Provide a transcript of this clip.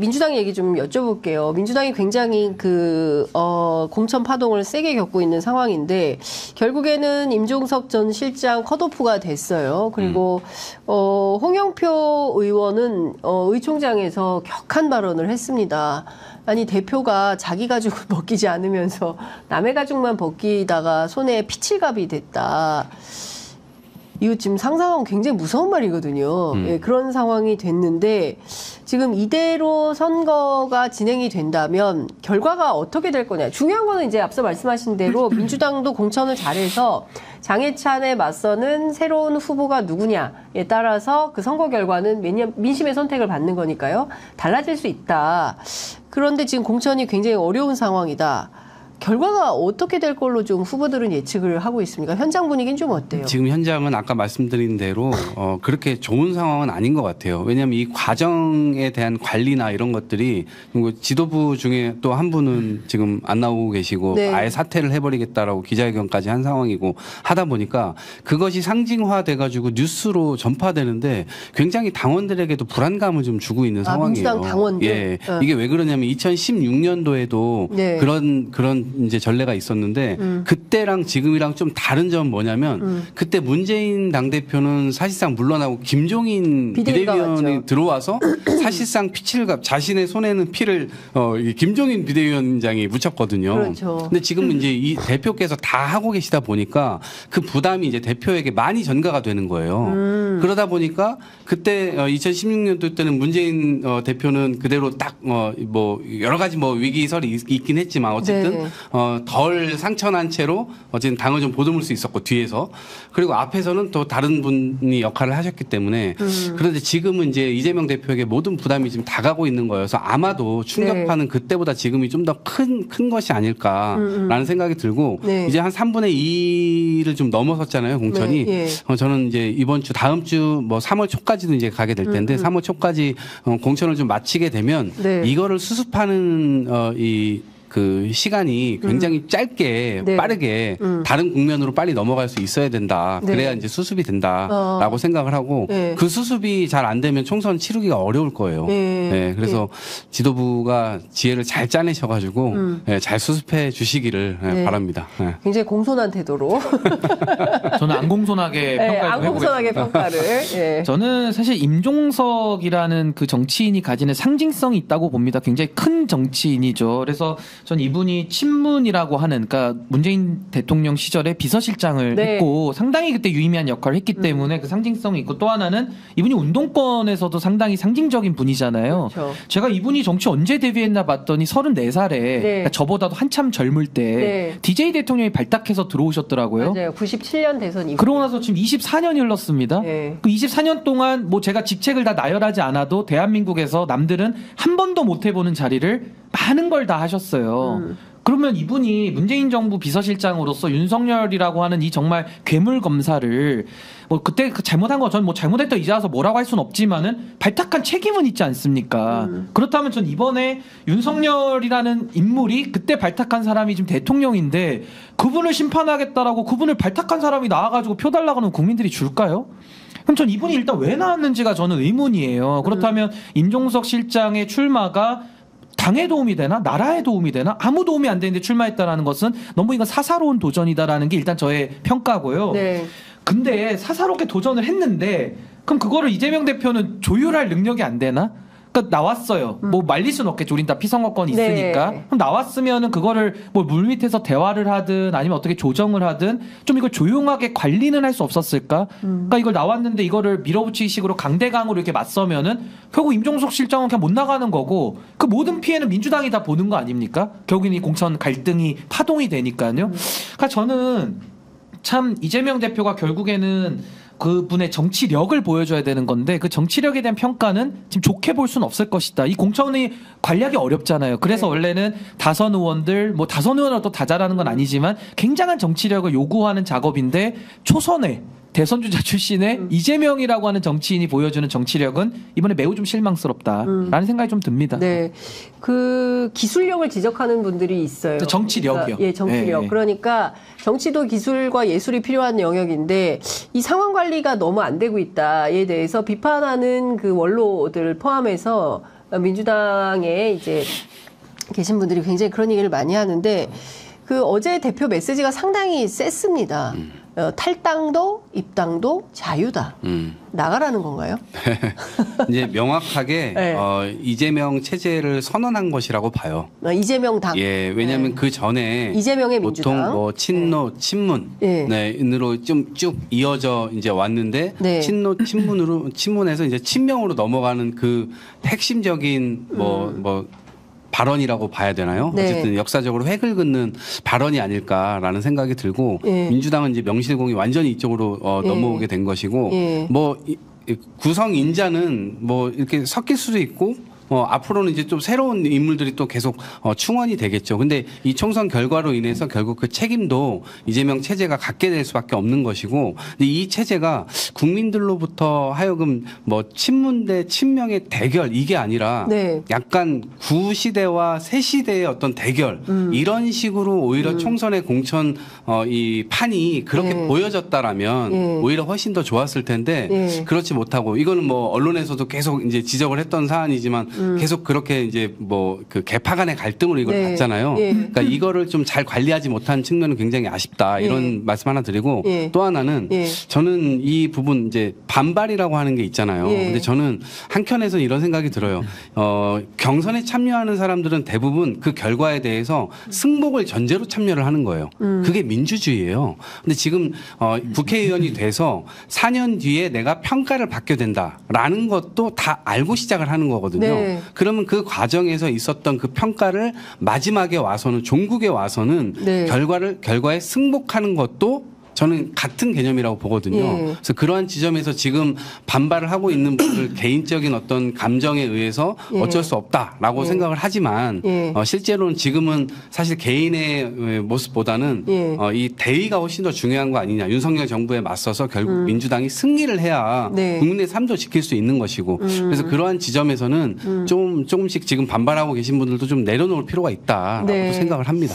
민주당 얘기 좀 여쭤볼게요. 민주당이 굉장히 공천 파동을 세게 겪고 있는 상황인데 결국에는 임종석 전 실장 컷오프가 됐어요. 그리고 홍영표 의원은 의총장에서 격한 발언을 했습니다. 아니 대표가 자기 가죽을 벗기지 않으면서 남의 가죽만 벗기다가 손에 피칠갑이 됐다. 이거 지금 상상하면 굉장히 무서운 말이거든요. 예, 그런 상황이 됐는데 지금 이대로 선거가 진행이 된다면 결과가 어떻게 될 거냐. 중요한 거는 이제 앞서 말씀하신 대로 민주당도 공천을 잘해서 장해찬에 맞서는 새로운 후보가 누구냐에 따라서 그 선거 결과는 민심의 선택을 받는 거니까요. 달라질 수 있다. 그런데 지금 공천이 굉장히 어려운 상황이다. 결과가 어떻게 될 걸로 좀 후보들은 예측을 하고 있습니까? 현장 분위기는 좀 어때요? 지금 현장은 아까 말씀드린 대로 그렇게 좋은 상황은 아닌 것 같아요. 왜냐하면 이 과정에 대한 관리나 이런 것들이 지도부 중에 또 한 분은 지금 안 나오고 계시고 네. 아예 사퇴를 해버리겠다라고 기자회견까지 한 상황이고 하다 보니까 그것이 상징화돼 가지고 뉴스로 전파되는데 굉장히 당원들에게도 불안감을 좀 주고 있는 상황이에요. 민주당 당원들? 예. 이게 왜 그러냐면 2016년도에도 네. 그런 이제 전례가 있었는데 그때랑 지금이랑 좀 다른 점은 뭐냐면 그때 문재인 당대표는 사실상 물러나고 김종인 비대위원이 들어와서 사실상 피칠갑 자신의 손에는 피를 김종인 비대위원장이 묻혔거든요. 그렇죠. 근데 지금 이제 이 대표께서 다 하고 계시다 보니까 그 부담이 이제 대표에게 많이 전가가 되는 거예요. 그러다 보니까 그때 2016년도 때는 문재인 대표는 그대로 딱 뭐 여러 가지 뭐 위기설이 있긴 했지만 어쨌든 네. 덜 상처난 채로 어쨌든 당을 좀 보듬을 수 있었고 뒤에서 그리고 앞에서는 또 다른 분이 역할을 하셨기 때문에 그런데 지금은 이제 이재명 대표에게 모든 부담이 지금 다 가고 있는 거여서 아마도 충격파는 네. 그때보다 지금이 좀 더 큰 것이 아닐까라는 생각이 들고 네. 이제 한 3분의 2를 좀 넘어섰잖아요 공천이 네. 네. 저는 이제 이번 주 다음 주 뭐 3월 초까지도 이제 가게 될 텐데 3월 초까지 공천을 좀 마치게 되면 네. 이거를 수습하는 그 시간이 굉장히 짧게 네. 빠르게 다른 국면으로 빨리 넘어갈 수 있어야 된다. 네. 그래야 이제 수습이 된다라고 생각을 하고 네. 그 수습이 잘 안 되면 총선 치르기가 어려울 거예요. 네. 네. 그래서 네. 지도부가 지혜를 잘 짜내셔가지고 네. 잘 수습해 주시기를 네. 바랍니다. 네. 굉장히 공손한 태도로. 저는 안 공손하게 평가를 안 공손하게 평가를. 네. 저는 사실 임종석이라는 그 정치인이 가지는 상징성이 있다고 봅니다. 굉장히 큰 정치인이죠. 그래서 전 이분이 친문이라고 하는 그러니까 문재인 대통령 시절에 비서실장을 네. 했고 상당히 그때 유의미한 역할을 했기 때문에 그 상징성이 있고 또 하나는 이분이 운동권에서도 상당히 상징적인 분이잖아요. 그렇죠. 제가 이분이 정치 언제 데뷔했나 봤더니 34살에 네. 그러니까 저보다도 한참 젊을 때 네. DJ 대통령이 발탁해서 들어오셨더라고요. 맞아요. 97년 대선 이후. 그러고 나서 지금 24년이 흘렀습니다. 네. 그 24년 동안 뭐 제가 직책을 다 나열하지 않아도 대한민국에서 남들은 한 번도 못 해보는 자리를 많은 걸 다 하셨어요. 그러면 이분이 문재인 정부 비서실장으로서 윤석열이라고 하는 이 정말 괴물 검사를 뭐 그때 잘못한 거 전 뭐 잘못했다 이제 와서 뭐라고 할 수는 없지만은 발탁한 책임은 있지 않습니까? 그렇다면 전 이번에 윤석열이라는 인물이 그때 발탁한 사람이 지금 대통령인데 그분을 심판하겠다라고 그분을 발탁한 사람이 나와가지고 표 달라고 하는 국민들이 줄까요? 그럼 전 이분이 일단 왜 나왔는지가 저는 의문이에요. 그렇다면 임종석 실장의 출마가 당에 도움이 되나? 나라에 도움이 되나? 아무 도움이 안 되는데 출마했다라는 것은 너무 이건 사사로운 도전이다라는 게 일단 저의 평가고요. 네. 근데 사사롭게 도전을 했는데 그럼 그거를 이재명 대표는 조율할 능력이 안 되나? 그러니까 나왔어요. 뭐 말릴 수는 없겠죠. 우린 다 피선거권이 있으니까. 네. 그럼 나왔으면은 그거를 뭐 물밑에서 대화를 하든 아니면 어떻게 조정을 하든 좀 이걸 조용하게 관리는 할 수 없었을까? 그러니까 이걸 나왔는데 이거를 밀어붙이기 식으로 강대강으로 이렇게 맞서면은 결국 임종석 실장은 그냥 못 나가는 거고 그 모든 피해는 민주당이 다 보는 거 아닙니까? 결국엔 이 공천 갈등이 파동이 되니까요. 그러니까 저는 참 이재명 대표가 결국에는 그분의 정치력을 보여줘야 되는 건데 그 정치력에 대한 평가는 지금 좋게 볼 수는 없을 것이다. 이 공천이 관리하기 어렵잖아요. 그래서 원래는 다선 의원들 뭐 다선 의원은 또 다 잘하는 건 아니지만 굉장한 정치력을 요구하는 작업인데 초선에 대선주자 출신의 이재명이라고 하는 정치인이 보여주는 정치력은 이번에 매우 좀 실망스럽다라는 생각이 좀 듭니다. 네, 그 기술력을 지적하는 분들이 있어요. 정치력이요. 그러니까, 예, 정치력. 네. 그러니까 정치도 기술과 예술이 필요한 영역인데 이 상황 관리가 너무 안 되고 있다에 대해서 비판하는 그 원로들 포함해서 민주당에 이제 계신 분들이 굉장히 그런 얘기를 많이 하는데 그 어제 대표 메시지가 상당히 셌습니다. 탈당도 입당도 자유다. 나가라는 건가요? 이제 명확하게 네. 이재명 체제를 선언한 것이라고 봐요. 이재명 당. 예, 왜냐하면 그 전에 이재명의 보통 민주당. 뭐 친노, 친문, 으로 좀 쭉 이어져 이제 왔는데 친노, 친문에서 이제 친명으로 넘어가는 그 핵심적인 뭐 발언이라고 봐야 되나요? 네. 어쨌든 역사적으로 획을 긋는 발언이 아닐까라는 생각이 들고 민주당은 이제 명실공히 완전히 이쪽으로 넘어오게 된 것이고 뭐 구성 인자는 뭐 이렇게 섞일 수도 있고 앞으로는 이제 좀 새로운 인물들이 또 계속 충원이 되겠죠. 근데 이 총선 결과로 인해서 결국 그 책임도 이재명 체제가 갖게 될 수밖에 없는 것이고, 근데 이 체제가 국민들로부터 하여금 뭐 친문 대 친명의 대결 이게 아니라 약간 구시대와 새시대의 어떤 대결 이런 식으로 오히려 총선의 공천 이 판이 그렇게 보여졌다라면 오히려 훨씬 더 좋았을 텐데 그렇지 못하고 이거는 뭐 언론에서도 계속 이제 지적을 했던 사안이지만 계속 그렇게 이제 뭐 그 계파 간의 갈등으로 이걸 봤잖아요. 그러니까 이거를 좀 잘 관리하지 못한 측면은 굉장히 아쉽다 이런 말씀 하나 드리고 또 하나는 저는 이 부분 이제 반발이라고 하는 게 있잖아요. 근데 저는 한켠에서 이런 생각이 들어요. 경선에 참여하는 사람들은 대부분 그 결과에 대해서 승복을 전제로 참여를 하는 거예요. 그게 민주주의예요. 근데 지금 국회의원이 돼서 4년 뒤에 내가 평가를 받게 된다라는 것도 다 알고 시작을 하는 거거든요. 그러면 그 과정에서 있었던 그 평가를 마지막에 와서는 종국에 와서는 결과에 승복하는 것도 저는 같은 개념이라고 보거든요. 그래서 그러한 지점에서 지금 반발을 하고 있는 분들 개인적인 어떤 감정에 의해서 어쩔 수 없다라고 생각을 하지만 실제로는 지금은 사실 개인의 모습보다는 이 대의가 훨씬 더 중요한 거 아니냐. 윤석열 정부에 맞서서 결국 민주당이 승리를 해야 국민의 삶도 지킬 수 있는 것이고 그래서 그러한 지점에서는 조금씩 지금 반발하고 계신 분들도 좀 내려놓을 필요가 있다라고 생각을 합니다.